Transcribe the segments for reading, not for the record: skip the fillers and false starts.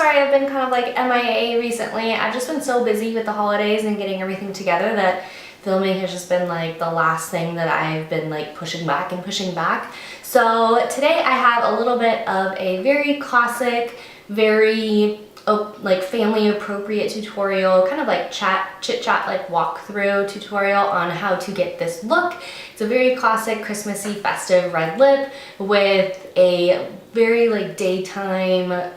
sorry I've been kind of like MIA recently. I've just been so busy with the holidays and getting everything together that filming has just been like the last thing that I've been like pushing back and pushing back. So today I have a little bit of a very classic, very like family appropriate tutorial, kind of like chit chat like walkthrough tutorial on how to get this look. It's a very classic Christmassy festive red lip with a very like daytime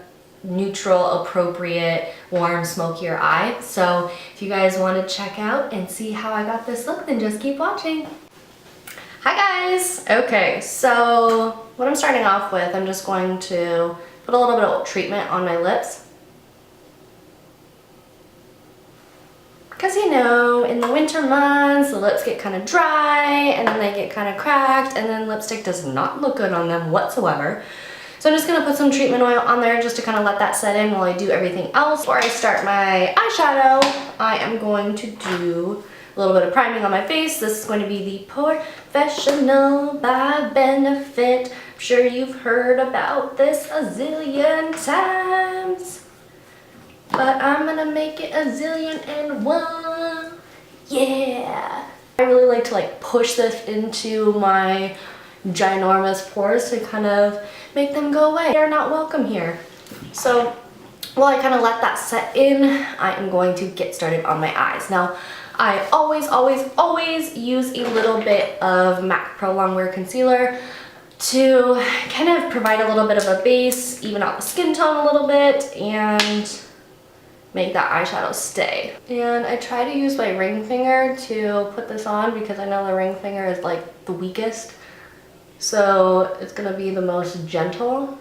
neutral appropriate warm smokier eye. So if you guys want to check out and see how I got this look, then just keep watching. Hi guys! Okay, so what I'm starting off with, I'm just going to put a little bit of treatment on my lips. Because you know, in the winter months, the lips get kind of dry and then they get kind of cracked and then lipstick does not look good on them whatsoever. So I'm just going to put some treatment oil on there just to kind of let that set in while I do everything else. Before I start my eyeshadow, I am going to do a little bit of priming on my face. This is going to be the Professional by Benefit. I'm sure you've heard about this a zillion times, but I'm gonna make it a zillion and one. Yeah! I really like to like push this into my ginormous pores to kind of make them go away. They're not welcome here. So while I kind of let that set in, I am going to get started on my eyes. Now, I always use a little bit of MAC Pro Longwear Concealer to kind of provide a little bit of a base, even out the skin tone a little bit, and make that eyeshadow stay. And I try to use my ring finger to put this on because I know the ring finger is like the weakest. So it's gonna be the most gentle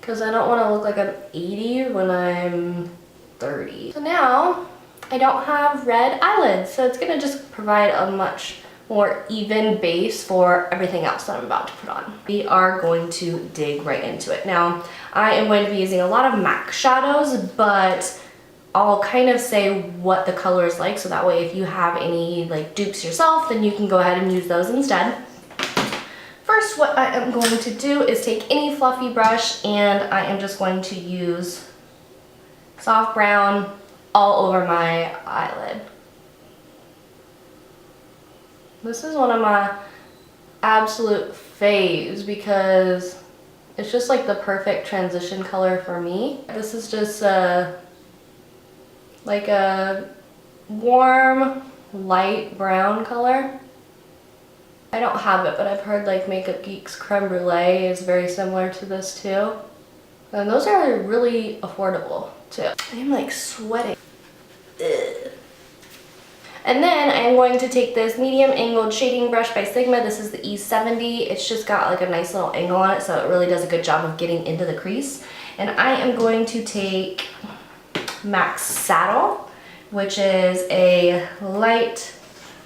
because I don't want to look like I'm 80 when I'm 30. So now I don't have red eyelids, so it's gonna just provide a much more even base for everything else that I'm about to put on. We are going to dig right into it. Now, I am going to be using a lot of MAC shadows, but I'll kind of say what the color is like, so that way if you have any like dupes yourself, then you can go ahead and use those instead. First, what I am going to do is take any fluffy brush and I am just going to use soft brown all over my eyelid. This is one of my absolute faves because it's just like the perfect transition color for me. This is just like a warm light brown color. I don't have it, but I've heard like Makeup Geek's Creme Brulee is very similar to this too. And those are really affordable too. I'm like sweating. Ugh. And then I'm going to take this medium angled shading brush by Sigma. This is the E70. It's just got like a nice little angle on it, so it really does a good job of getting into the crease. And I am going to take MAC Saddle, which is a light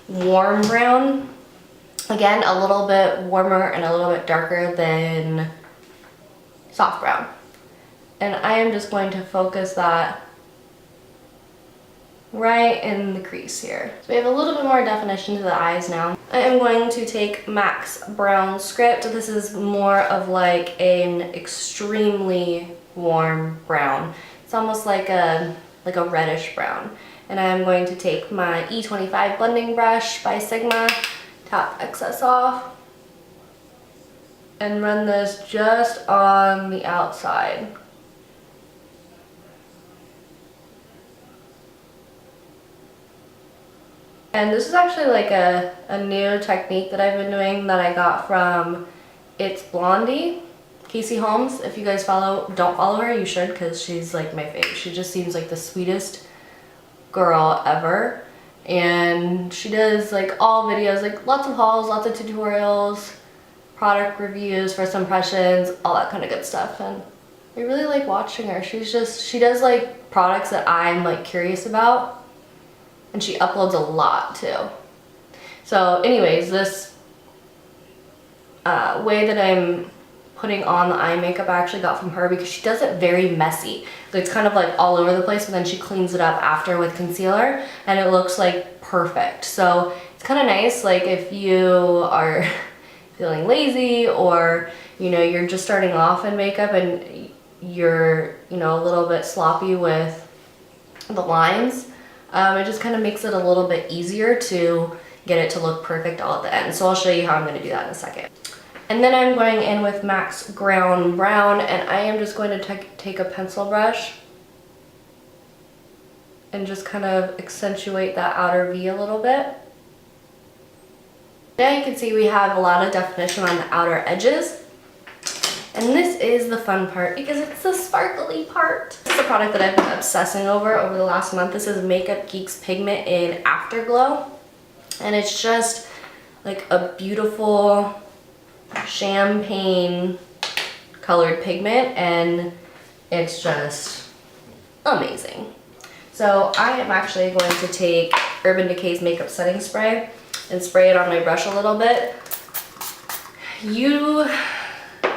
warm brown. Again, a little bit warmer and a little bit darker than soft brown. And I am just going to focus that right in the crease here. So we have a little bit more definition to the eyes now. I am going to take MAC's Brown Script. This is more of like an extremely warm brown. It's almost like a reddish brown. And I'm going to take my E25 blending brush by Sigma, tap excess off, and run this just on the outside. And this is actually like a new technique that I've been doing that I got from It's Blondie, Casey Holmes. If you guys don't follow her, you should, because she's like my fave. She just seems like the sweetest girl ever. And she does like all videos, like lots of hauls, lots of tutorials, product reviews, first impressions, all that kind of good stuff. And I really like watching her. She does like products that I'm like curious about. And she uploads a lot too. So anyways, this way that I'm putting on the eye makeup I actually got from her because she does it very messy. It's kind of like all over the place, but then she cleans it up after with concealer and it looks like perfect. So it's kind of nice, like if you are feeling lazy or you know you're just starting off in makeup and you're, you know, a little bit sloppy with the lines, it just kind of makes it a little bit easier to get it to look perfect all at the end. So I'll show you how I'm going to do that in a second. And then I'm going in with MAC's Ground Brown, and I am just going to take a pencil brush and just kind of accentuate that outer V a little bit. Now you can see we have a lot of definition on the outer edges. And this is the fun part because it's the sparkly part. This is a product that I've been obsessing over the last month. This is Makeup Geek's Pigment in Afterglow. And it's just like a beautiful champagne colored pigment, and it's just amazing. So I am actually going to take Urban Decay's Makeup Setting Spray and spray it on my brush a little bit. You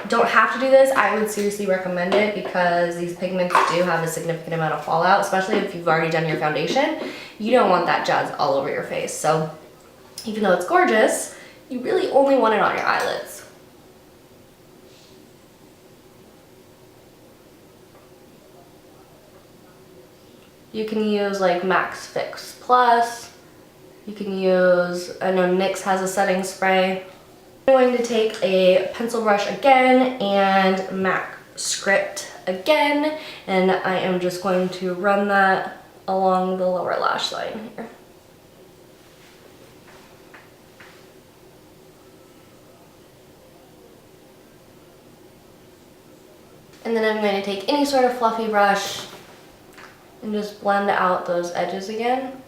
don't have to do this. I would seriously recommend it because these pigments do have a significant amount of fallout, especially if you've already done your foundation. You don't want that jazz all over your face. So even though it's gorgeous, you really only want it on your eyelids. You can use like MAC's Fix Plus. You can use, I know NYX has a setting spray. I'm going to take a pencil brush again and MAC Script again, and I am just going to run that along the lower lash line here. And then I'm going to take any sort of fluffy brush and just blend out those edges again.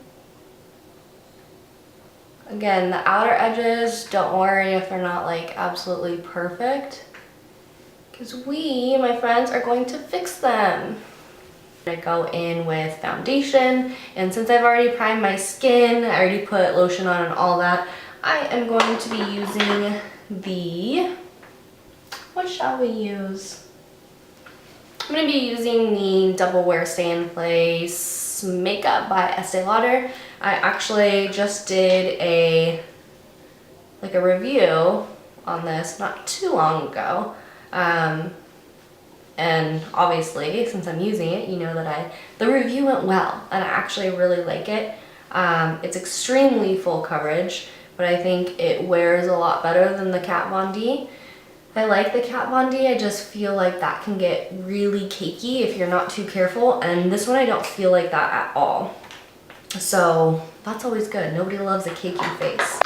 Again, the outer edges, don't worry if they're not like absolutely perfect, because we, my friends, are going to fix them. I'm gonna go in with foundation, and since I've already primed my skin, I already put lotion on and all that, I am going to be using the, what shall we use? I'm going to be using the Double Wear Stay in Place Makeup by Estee Lauder. I actually just did a review on this not too long ago. And obviously, since I'm using it, you know that the review went well, and I actually really like it. It's extremely full coverage, but I think it wears a lot better than the Kat Von D. I like the Kat Von D, I just feel like that can get really cakey if you're not too careful, and this one I don't feel like that at all. So that's always good. Nobody loves a cakey face.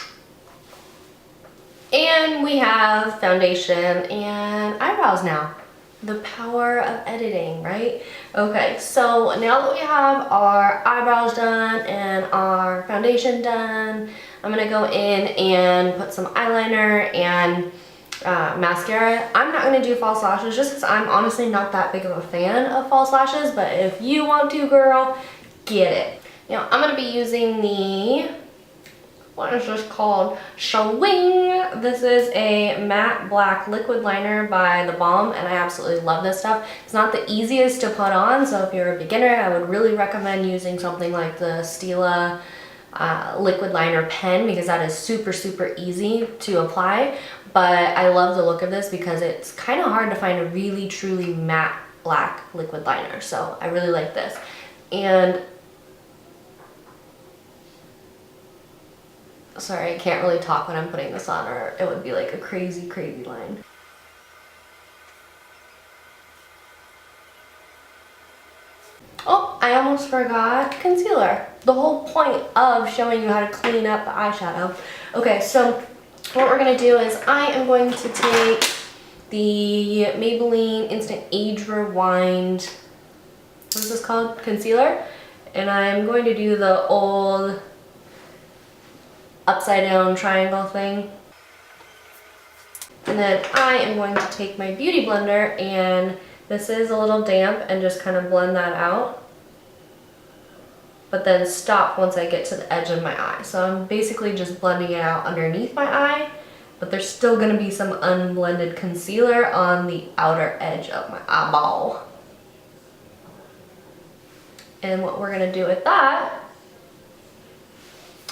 And we have foundation and eyebrows now. The power of editing, right? Okay, so now that we have our eyebrows done and our foundation done, I'm gonna go in and put some eyeliner and mascara. I'm not going to do false lashes just because I'm honestly not that big of a fan of false lashes, but if you want to, girl, get it. Now I'm going to be using the, what is this called? Schwing. This is a matte black liquid liner by the Balm, and I absolutely love this stuff. It's not the easiest to put on, so if you're a beginner, I would really recommend using something like the Stila liquid liner pen, because that is super easy to apply. But I love the look of this because it's kind of hard to find a really truly matte black liquid liner, so I really like this. And sorry, I can't really talk when I'm putting this on, or it would be like a crazy line. Oh, I almost forgot concealer. The whole point of showing you how to clean up the eyeshadow. Okay, so what we're going to do is I am going to take the Maybelline Instant Age Rewind, what is this called? Concealer. And I'm going to do the old upside down triangle thing. And then I am going to take my Beauty Blender, and this is a little damp, and just kind of blend that out. But then stop once I get to the edge of my eye. So I'm basically just blending it out underneath my eye, but there's still gonna be some unblended concealer on the outer edge of my eyeball. And what we're gonna do with that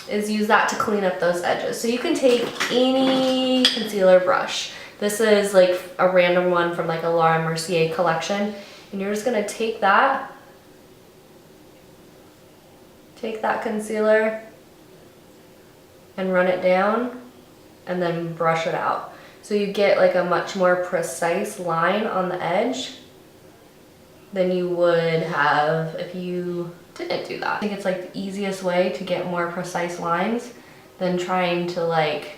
is use that to clean up those edges. So you can take any concealer brush. This is like a random one from like a Laura Mercier collection. And you're just gonna take that concealer and run it down and then brush it out. So you get like a much more precise line on the edge than you would have if you didn't do that. I think it's like the easiest way to get more precise lines than trying to like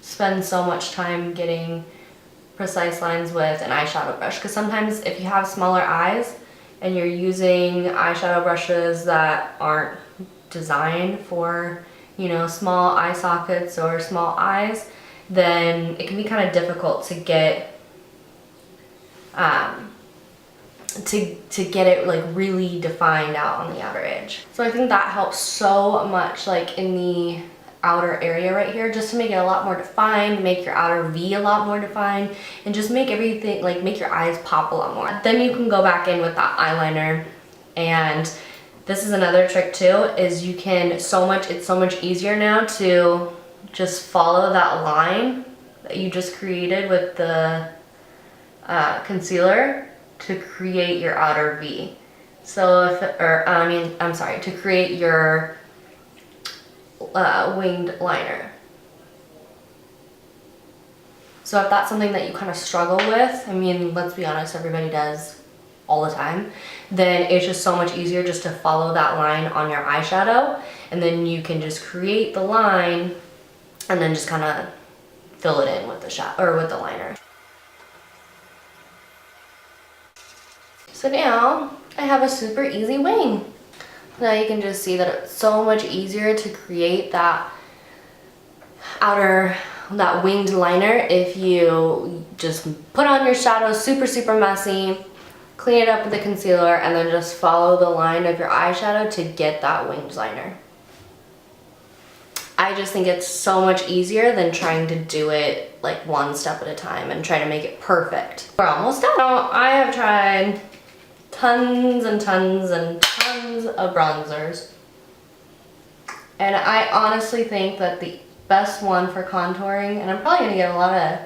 spend so much time getting precise lines with an eyeshadow brush. Because sometimes if you have smaller eyes and you're using eyeshadow brushes that aren't designed for, you know, small eye sockets or small eyes, then it can be kind of difficult to get to get it like really defined out on the outer edge. So I think that helps so much, like in the outer area right here, just to make it a lot more defined, make your outer V a lot more defined, and just make everything, like make your eyes pop a lot more. Then you can go back in with that eyeliner, and this is another trick too, is you can it's so much easier now to just follow that line that you just created with the concealer to create your outer V. So to create your winged liner. So if that's something that you kind of struggle with, I mean, let's be honest, everybody does all the time, then it's just so much easier just to follow that line on your eyeshadow, and then you can just create the line and then just kind of fill it in with the shadow or with the liner. So now I have a super easy wing. Now you can just see that it's so much easier to create that winged liner if you just put on your shadow super messy, clean it up with the concealer, and then just follow the line of your eyeshadow to get that winged liner. I just think it's so much easier than trying to do it like one step at a time and try to make it perfect. We're almost done. Now, I have tried tons and tons and tons of bronzers, and I honestly think that the best one for contouring, and I'm probably gonna get a lot of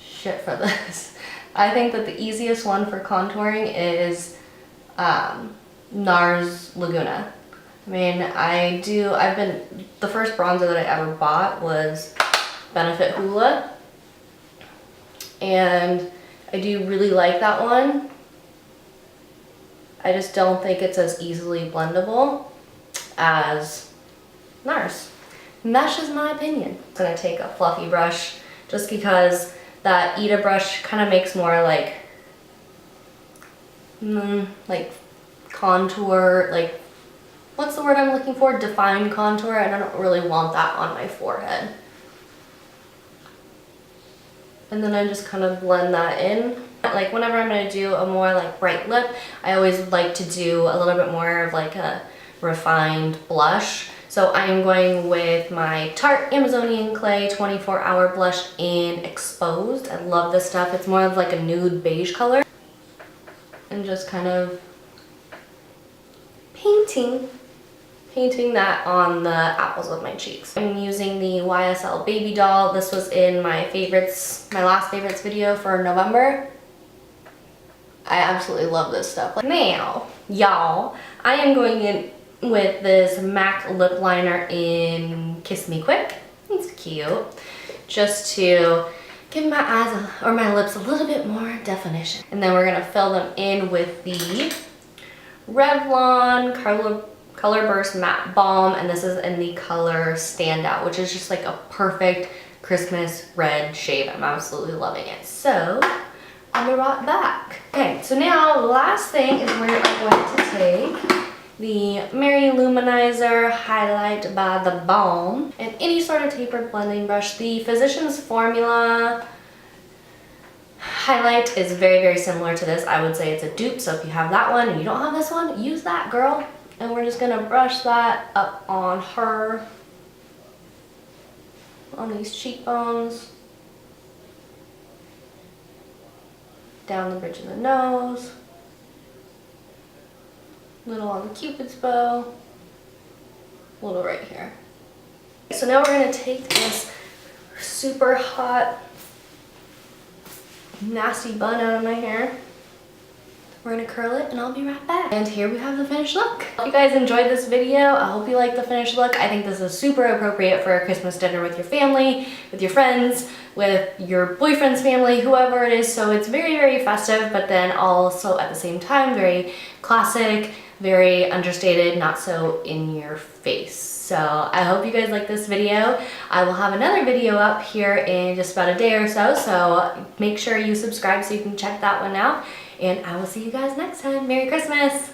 shit for this, I think that the easiest one for contouring is NARS Laguna. I mean, the first bronzer that I ever bought was Benefit Hoola, and I do really like that one. I just don't think it's as easily blendable as NARS. And that's just my opinion. I'm gonna take a fluffy brush just because that Ita brush kind of makes more like contour, like, what's the word I'm looking for? Defined contour, and I don't really want that on my forehead. And then I just kind of blend that in. Like whenever I'm gonna do a more like bright lip, I always like to do a little bit more of like a refined blush. So I am going with my Tarte Amazonian Clay 24-hour blush in Exposed. I love this stuff. It's more of like a nude beige color. And just kind of painting that on the apples of my cheeks. I'm using the YSL Babydoll. This was in my last favorites video for November. I absolutely love this stuff. Now, y'all, I am going in with this MAC lip liner in Kiss Me Quick. It's cute. Just to give my eyes or my lips a little bit more definition. And then we're gonna fill them in with the Revlon Colorburst Matte Balm, and this is in the color Standout, which is just like a perfect Christmas red shade. I'm absolutely loving it. So, I'll be right back. Okay, so now the last thing is where I'm going to take the Mary Luminizer Highlight by the Balm and any sort of tapered blending brush. The Physicians Formula highlight is very similar to this. I would say it's a dupe, so if you have that one and you don't have this one, use that, girl. And we're just gonna brush that up on her, on these cheekbones, down the bridge of the nose, little on the Cupid's bow, a little right here. So now we're gonna take this super hot, nasty bun out of my hair, We're gonna curl it and I'll be right back. And here we have the finished look. Hope you guys enjoyed this video. I hope you like the finished look. I think this is super appropriate for a Christmas dinner with your family, with your friends, with your boyfriend's family, whoever it is. So it's very, very festive, but then also at the same time, very classic, very understated, not so in your face. So I hope you guys like this video. I will have another video up here in just about a day or so. So make sure you subscribe so you can check that one out. And I will see you guys next time. Merry Christmas!